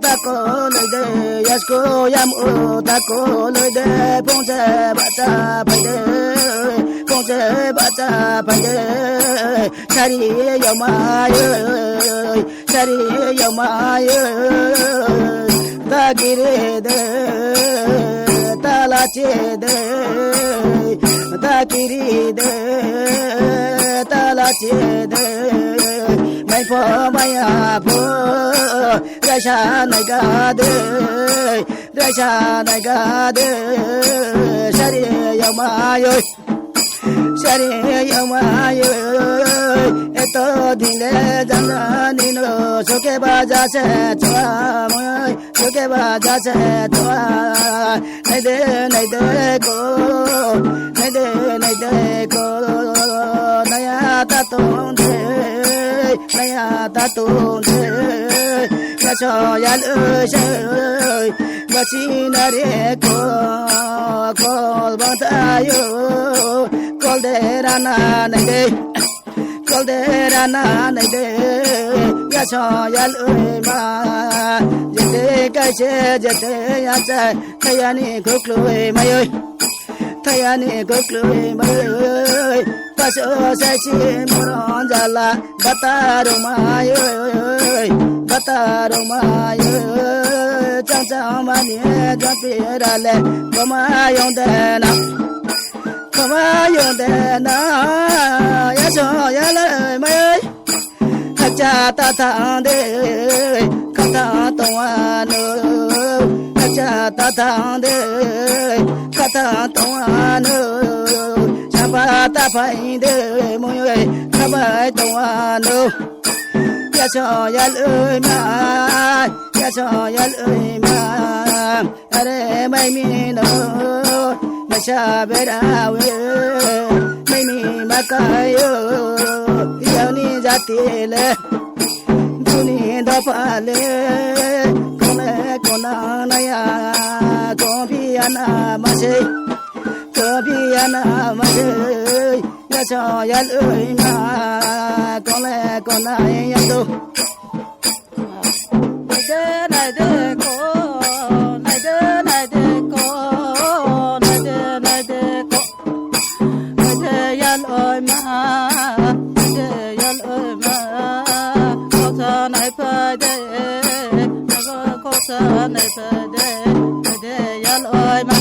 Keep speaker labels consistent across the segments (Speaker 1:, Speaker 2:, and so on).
Speaker 1: ta có lời đề yes cô yam ô ta có lời đề phong chế bát ta phải đề phong chế bát ta phải đề sari yêu mai ơi sari yêu mai ơi ta kiri de ta la che de ta kiri de ta la che de mai pho mai à pho ra sa này ga de ra sa này ga de sari yêu mai ơi sari yêu mai ơi eto dile jana nino soke baja se toa moy soke baja se toa nay de ko nay de ko naya ta ton de naya ta ton de ya cho ya ơi ơi ba chi na re ko ba ta yo kol de rana nay de kol de rana nay de ya cho ya ơi ma jete kai che jete ya cha thaya ni gok loi mai ơi thaya ni gok loi mai ơi ta so sai chi moron jala bata ro mai ơi bata ro mai ơi chang chang ma ni cha pi ra le ba ma yong de na Kama yonde na ya so ya le mai cha ta ta de ka ta to wa no cha ta ta de ka ta to wa no sa ba ta phai de mo ye ka ba to wa no ya so ya le mai ya so ya le mai are mai mi no sa bê đà quê mấy mi mà cái yêu ni ra tiền lệ tu ni đa pa lệ con na ya con phi ana mà chơi con phi ana mà chơi ya cho ya ơi mà con này ya đâu này đây cô này đây cô ơi mà ơi mà có sao này phải để có sao này phải để ơi mà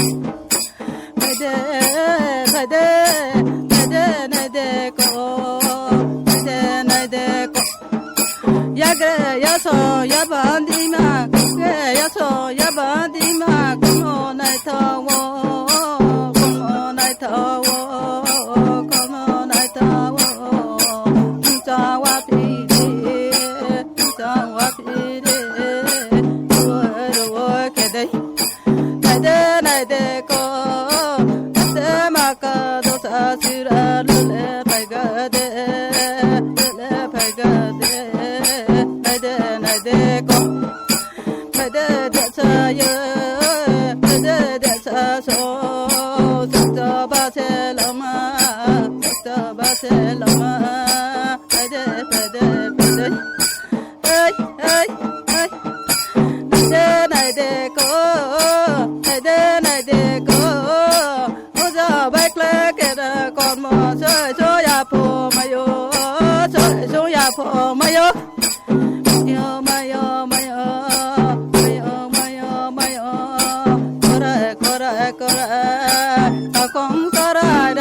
Speaker 1: phải để này để cô này để cô ya cái ya so ya ban đi mà cái ya so ya ban đi mà con này thao con này thao này để có sẽ mà cả đồ sa sira lệ phải gà để phải gà để này để có phải để sa ye để sa so sa ba se lama sa ba se lama phải để ơi này để có này để có ôi giờ bách lẽ kể ra còn mà soi số ya phô mày yo soi số ya phô mày yo mày yo ta không ta đây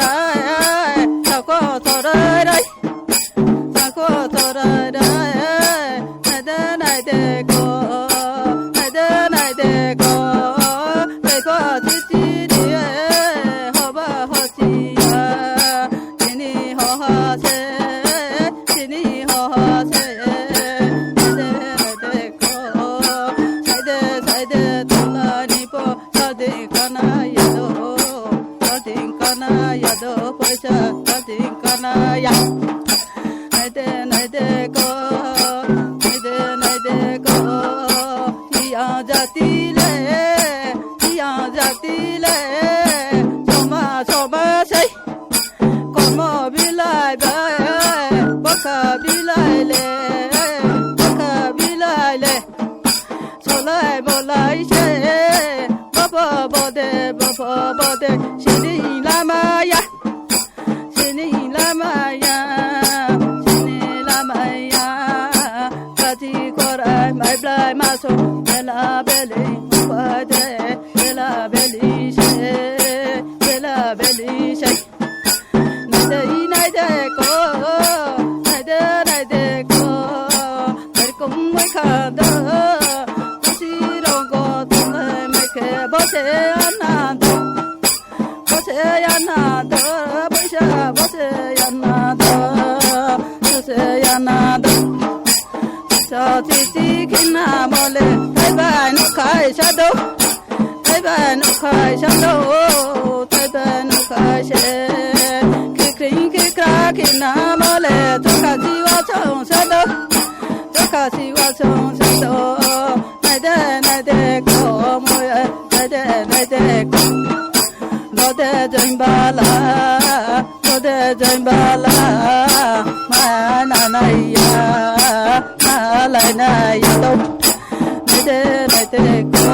Speaker 1: ta có ta đây ta có ta đây này để có này để có titi đi ho ba ho chi ya tini ho se de ko sai de tula ni po sa de kana ya do paisa sa de kana ya này de ko này de ko ya jati le so ma say con mo bi lai ba ba ka bi lai le so
Speaker 2: bồ lại xe bồ đề xin đi làm ya xin đi làm ya xin đi làm ya cái gì có ai mai blai mà so bela beli bồ đề bela beli xe này đây có này cũng mới khờ đó chỉ đâu có tụi mày kể bó xe ăn bó xe ăn bây giờ bó xe ăn bó xe ăn cho chị khi nào mà lên thấy bài nó khai sao đâu thấy bài nó khai sao đâu thấy bài nó khai sẽ khi ra khi nào mà lên tôi cả gì vào trong sao đâu kasi wa song sa do nai de ko mo nai de ko lo de jain ba la ma na ya ma lai na ya do nai de ko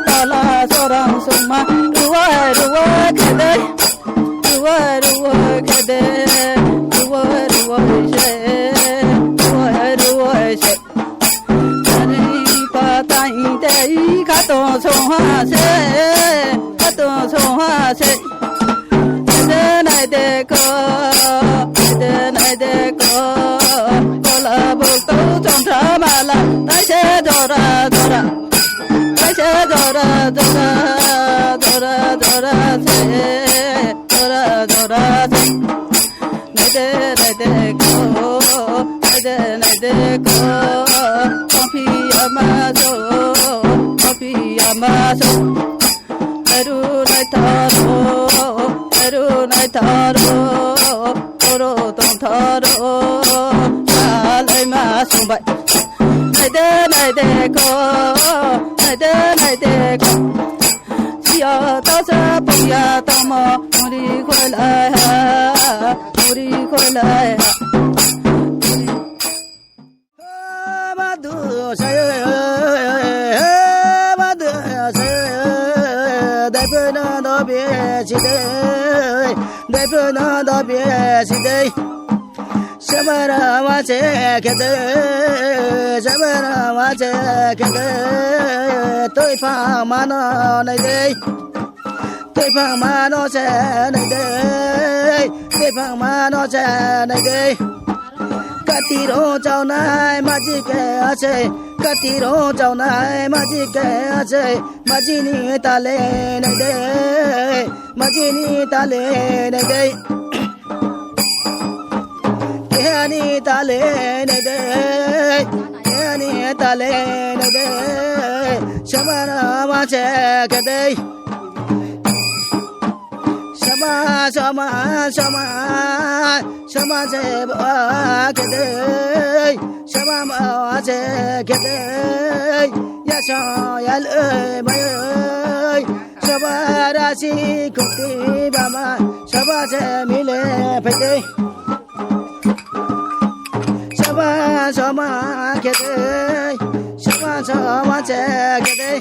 Speaker 2: da la so rang sum ma ruwa ke de Kato song hoa se, này de ko, kola bốc tàu trong thả mà la, đại xe dora se, này de ko, coffee amazo, eru nai taro, oro tong taro, alai ma sumbai, nai de ko, siya ta sa puya tamo, muri khoi lai ha. Đại phơi nó đó biết gì đây, sabara wa che cái đây, sabara wa che cái đây, tôi phá mà nó này đây, tôi phá mà nó che này đây, tôi phá mà nó che này đây, cát tiro cháu này mà chỉ cái che. Katiro cháu này mà chỉ kẻ chơi mà chỉ ni ta lên này đây mà chỉ ni ta lên này đây kẻ ni ta lên này đây kẻ ni ta lên này đây sama mà chơi cái đây sama chơi cái đây sama mà chơi cái đây ya sao ya lơi mày ơi sama ra si cũng đi ba mà sama chơi mi lệ phải đi sama cái đây sama chơi cái đây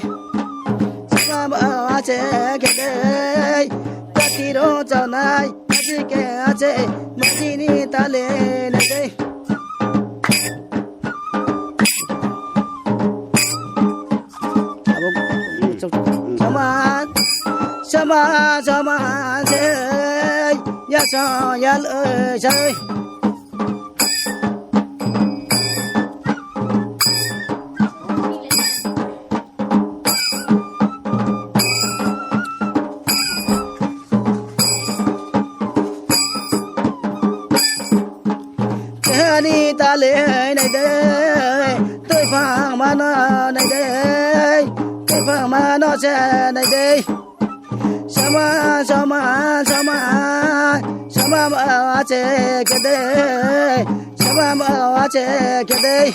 Speaker 2: sama mà chơi cái đây ta đi đâu cho này ta chỉ cái chơi mà chỉ ni ta lên đây sama chơi ya sao ya lơi chơi đi ta lên này đây tôi phang mà nó này đây tôi phang mà nó sẽ này đây sama mà chơi cái đây sama mà chơi cái đây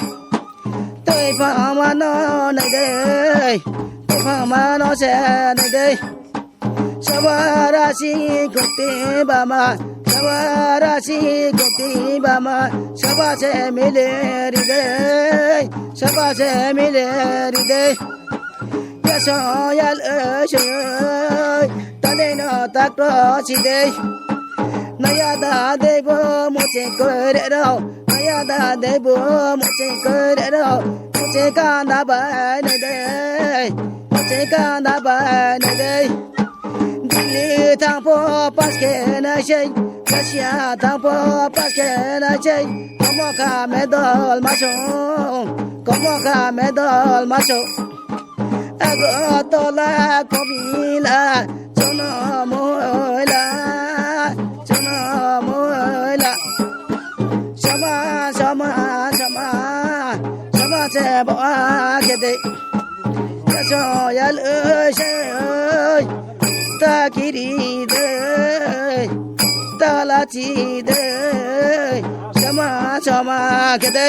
Speaker 2: tôi phang mà nó này đây tôi phang mà nó sẽ này đây sama ra si cũng tìm bà mà
Speaker 1: Sabarashi koti bama sabase mileri de sabase mileri de yaso yal shoy tane no takro si de naya da devo moche kore ro naya da devo moche kore ro moche ka na ba ne de moche ka na ba ne de dili thang po pas ke na shay Kasia tampo paske na chay como ka medol macho como ka medol macho ago tola komila chono moila sama sama sama sama che bo ke de ya so ya le shay ta kiri de ta la chi de sama sama ke de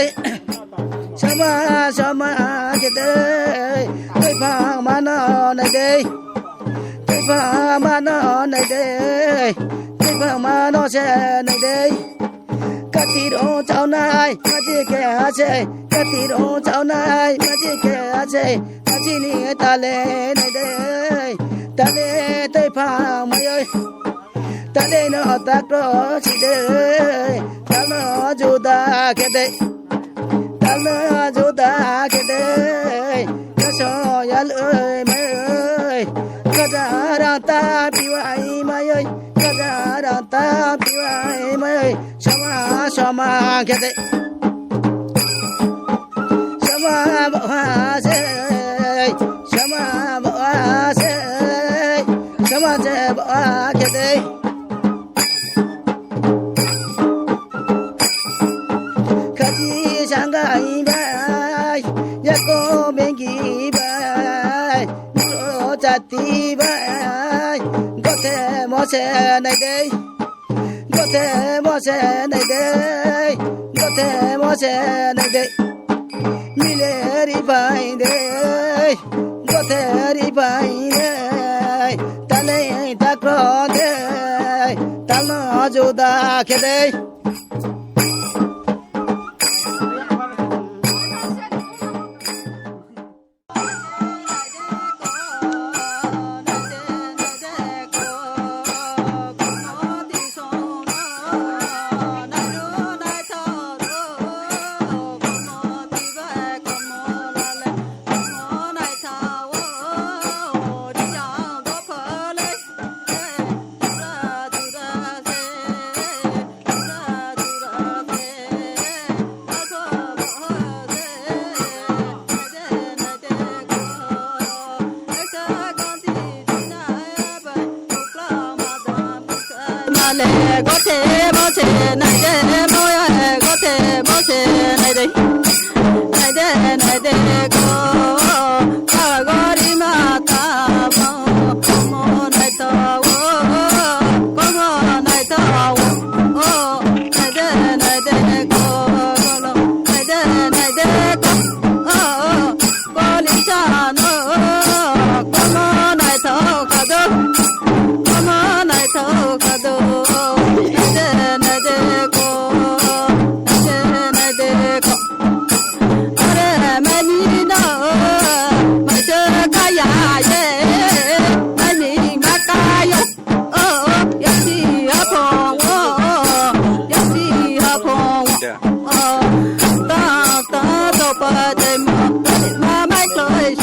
Speaker 1: sama sama ke de tôi phang ma no này đây tôi phang ma no này đây tôi phang ma no xe này đây các tí đồ cháu này mà chỉ kẻ chơi các tí đồ cháu này mà chỉ kẻ chơi mà chỉ ni ta lên này đây ta lên tôi phang mày ơi ta đây nó ta có chỉ đây ta nó chú ta cái đây ta nó chú ta cái đây nó cho ya ơi mày ơi cái giá đang ta bị ai mày ơi cái giá đang ta bị ai mày ơi sao mà cái đây sao mà bỏ rơi sao mà bỏ rơi sao mà rơi bỏ cái đây Shanghai bay, ya ko bengi bay, no chati bay, có thể mo se này đây, có thể mo se này đây, có thể mo se này đây, mile đi bay đây, có thể đi bay đây, ta này ta có đây, ta nó dù ta cái đây.
Speaker 2: Có thể bao chế này đây môi có thể bao chế này đây có có đi mà ta mò này tao có mò này tao này đây có này đây có lý cha nó có mò này tao cả đâu có mò này tao cả đâu ta ta ta ba de ma mai khơi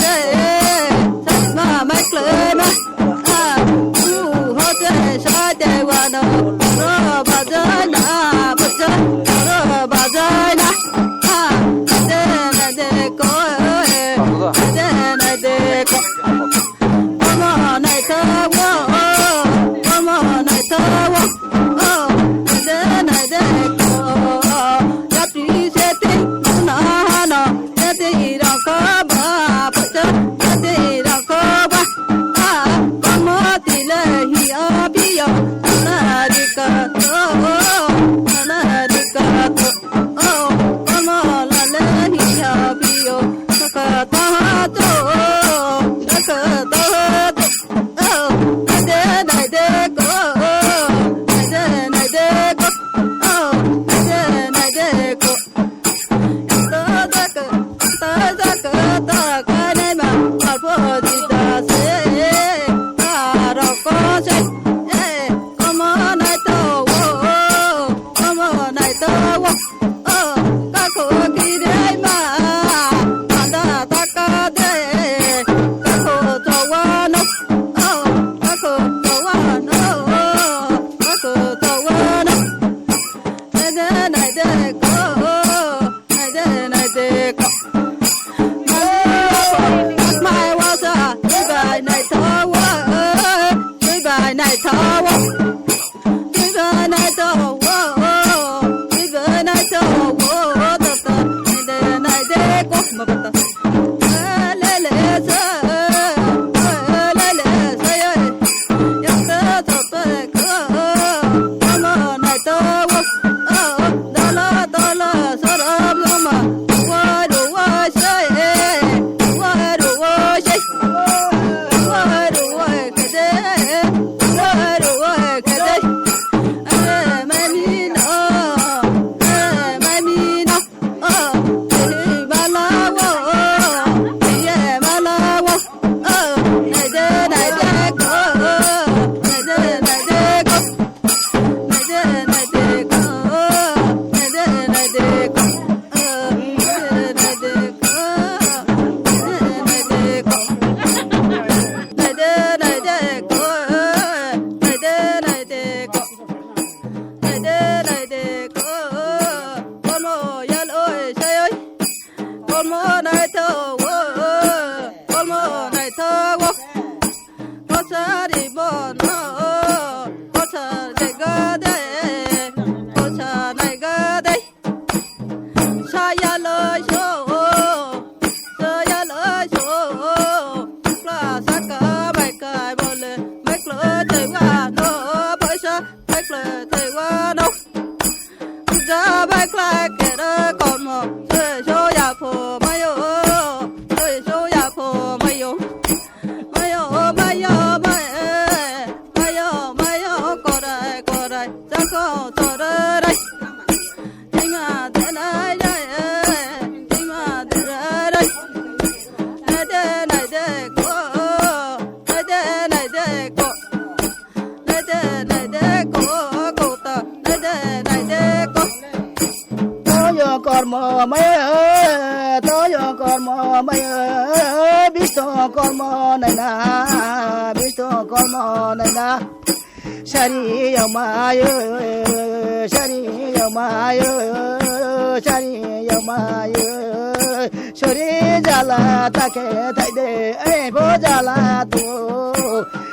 Speaker 1: con mò mấy ơi, tôi yo con mò mấy ơi, biết to con mò này na, biết to con mò này na, sari yo mai ơi, sari yo mai ơi, sari yo mai ơi, sari jala ta ke thai de, ai bo jala tu,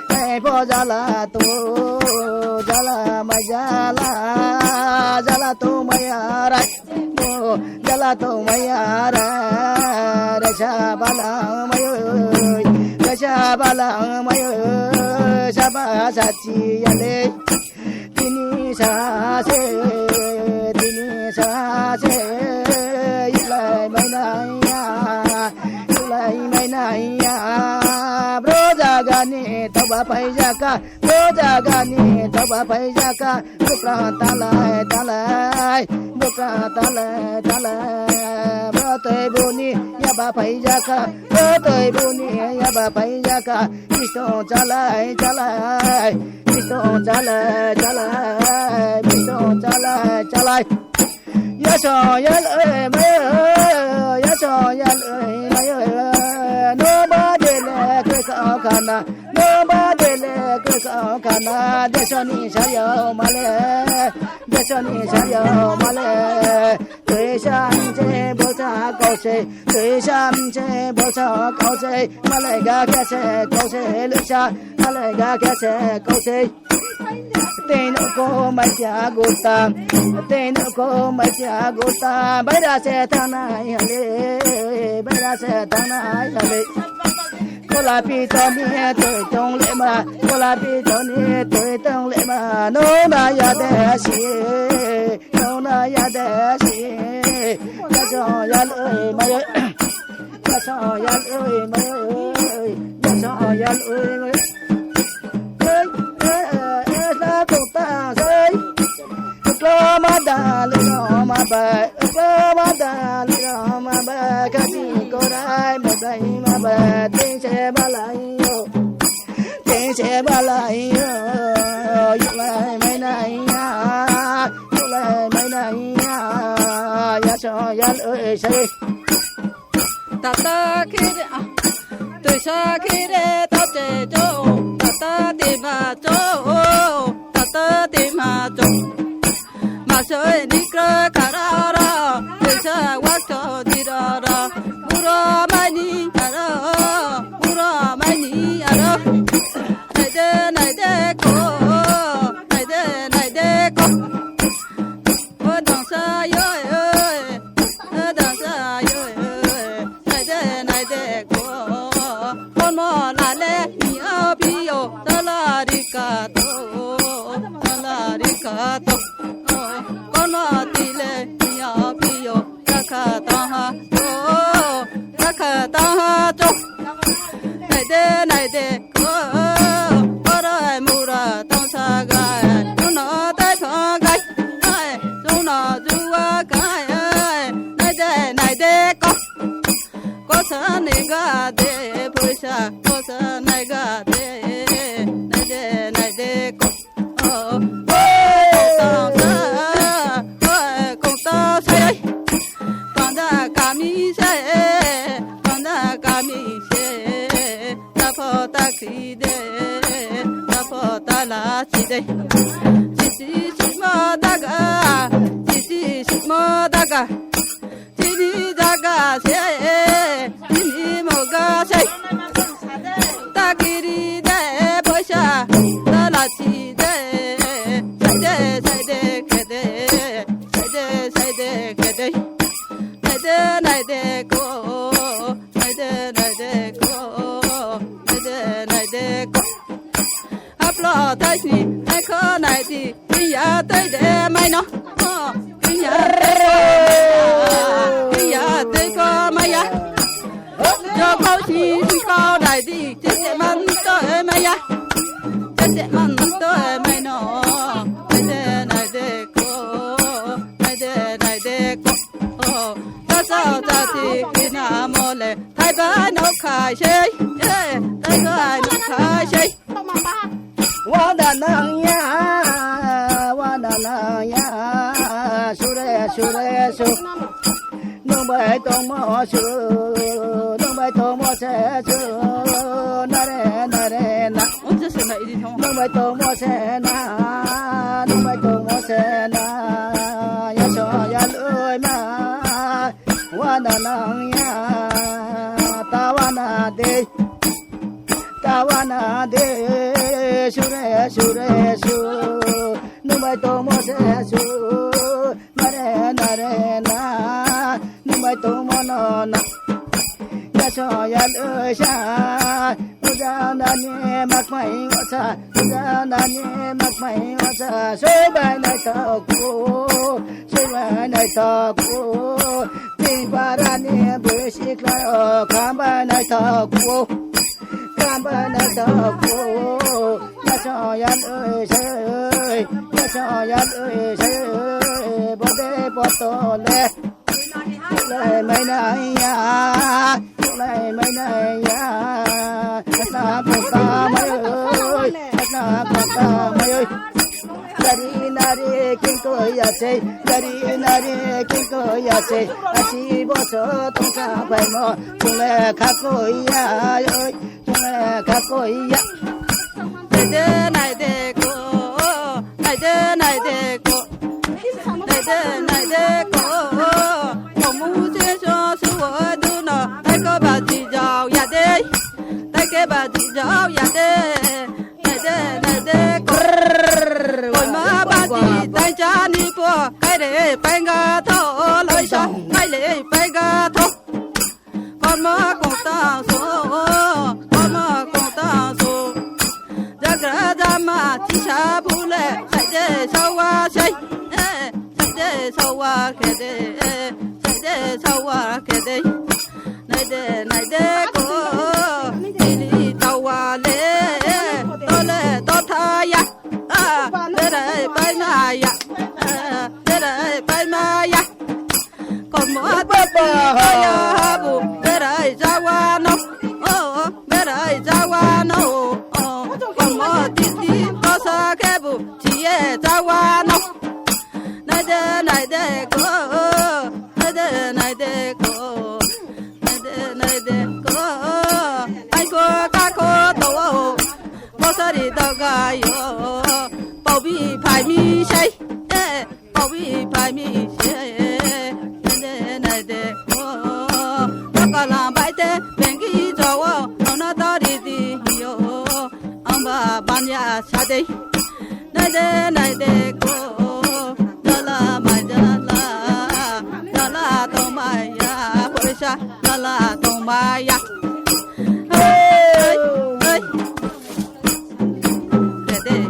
Speaker 1: ai bo jala tu, jala ma jala tu maya rai. Jala to maya ra rasha bala mayo rasha bala mayo saba sachi yale tini sa se ilai mai nai ya bro jaga ni toba pai jaka kupra talai buka talai batoi buni ya ba pai jaka isto chalai ya so ya ơi mày ơi ya so ya ơi mày ơi nobody le ke ka kana nobody le ke ka kana desoni sayo male tui sam che bo cha cao se male ga ke se cao se lu cha male ga ke se cao se tên cô mai cha gota bây ra sẽ thằng này hਲੇ cô là pi cho ni tôi trong lệ mà nó na ya de si ya cho ya ơi mày ơi ya cho ya ơi mày ơi la gota sai Ramadan Ramadan kasi korai ma tin se balai yo lại mai này ya cho ya ơi say
Speaker 2: ta khi tôi sa khi để tao chế cho ta tìm mà cho ta tìm mà cho mà soi đi cơ cả ra tôi sa quá cho đi ra bura mai ni ra bura mai ni ra này đây cô này đây cô ôi đằng xa ơi đằng xa ơi này đây cô con mò là lẽ nhớ bio ta là đi cả to con mò đi lẽ nhớ bio ta khá ta ha cho này đây cô ở đây mua ra tông sa gai nó tay phơi gai nó chua cái này đây có sa này ga de phơi sa có sa này ga de này đây có con ta say con ta cami say ta phô ta khi de ta phô ta la chi de chi mo daga chi daga say chi mo ga say ta kiri de boisha ta la chi de say de ke de này de ko áp lo tay gì ai khó này thì bây giờ tới để mày nó bây giờ tới có mày à cho bao chi cao đại đi chết sẽ mang tới mày à chết sẽ mang tới mày nó này de ko ta sao ta thì khi nào mò lệ thay cái nó khai xây cái nó khai xây
Speaker 1: wa da nang ya su re su nông bài tông mò su nông bài tông mò se su na re na
Speaker 2: 언제 세나 이리 형
Speaker 1: nông bài tông mò se na nông bài tông mò se na ya cho ya lưỡi ma wa da nang ya ta wa na de su re su nông bài tông mò se su na re na nông bài tông mò no na ya cho ya lưỡi sa ra na ni mặc mày ngõ sa ra na ni mặc mày ngõ sa suy bài này thọ cô tin ba ra ni bơi xích la cam bài này thọ cô ya cho ya lưỡi sa bố đê bố tổ lê lại mấy này ya na con ta mày ơi Dari kinh coi ya se kinh coi ya se asi bo so tong sa pai mo chung le kha coi ya ơi chung le kha coi ya
Speaker 2: này để cô không muốn chơi cho số ở đâu nọ ai có bà chị giàu ya đây đây cái bà chị giàu ya đây này cô rồi mà bà chị tay cha đi qua cái để bay ngã thọ lời sao cái để bay ngã thọ con mà con ta số Jagrama tisha pule saide sawa sei saide sawa kede naide ko dili tawa le to thaya dere pai maya kon mo ya bu dere jawa no con mò tít có sa cái bù chỉ ra qua nóc này để có ai có cá có tàu có sa đi tàu gai yo bảo bi phải mi say bảo bi phải mi say này để có các làm bài thế bên kia cho nó ta đi yo ba ban ya sa de này để cô la tông mai ya bơi sa la tông mai ya ơi để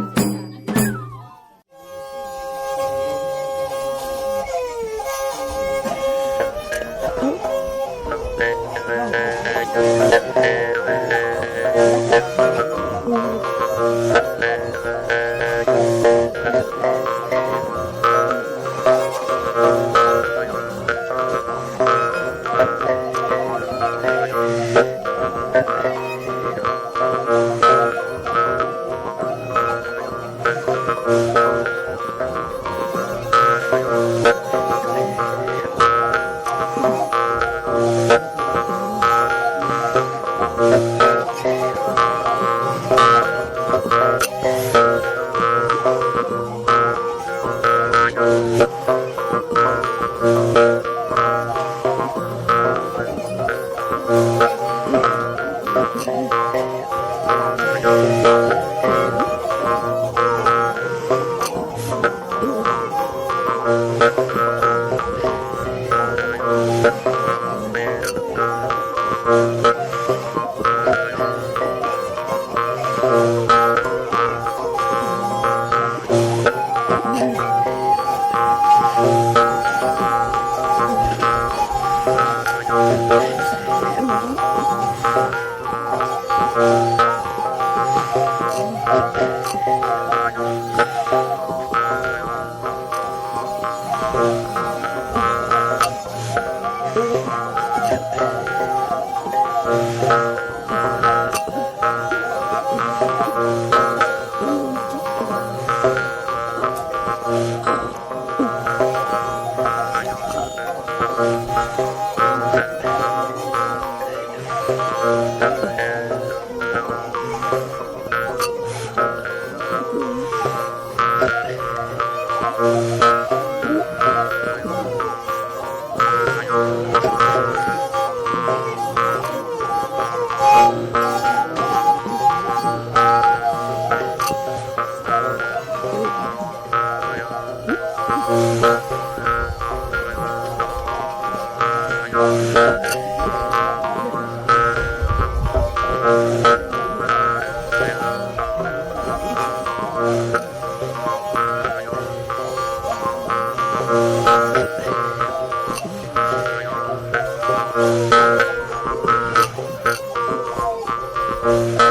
Speaker 1: Thank you.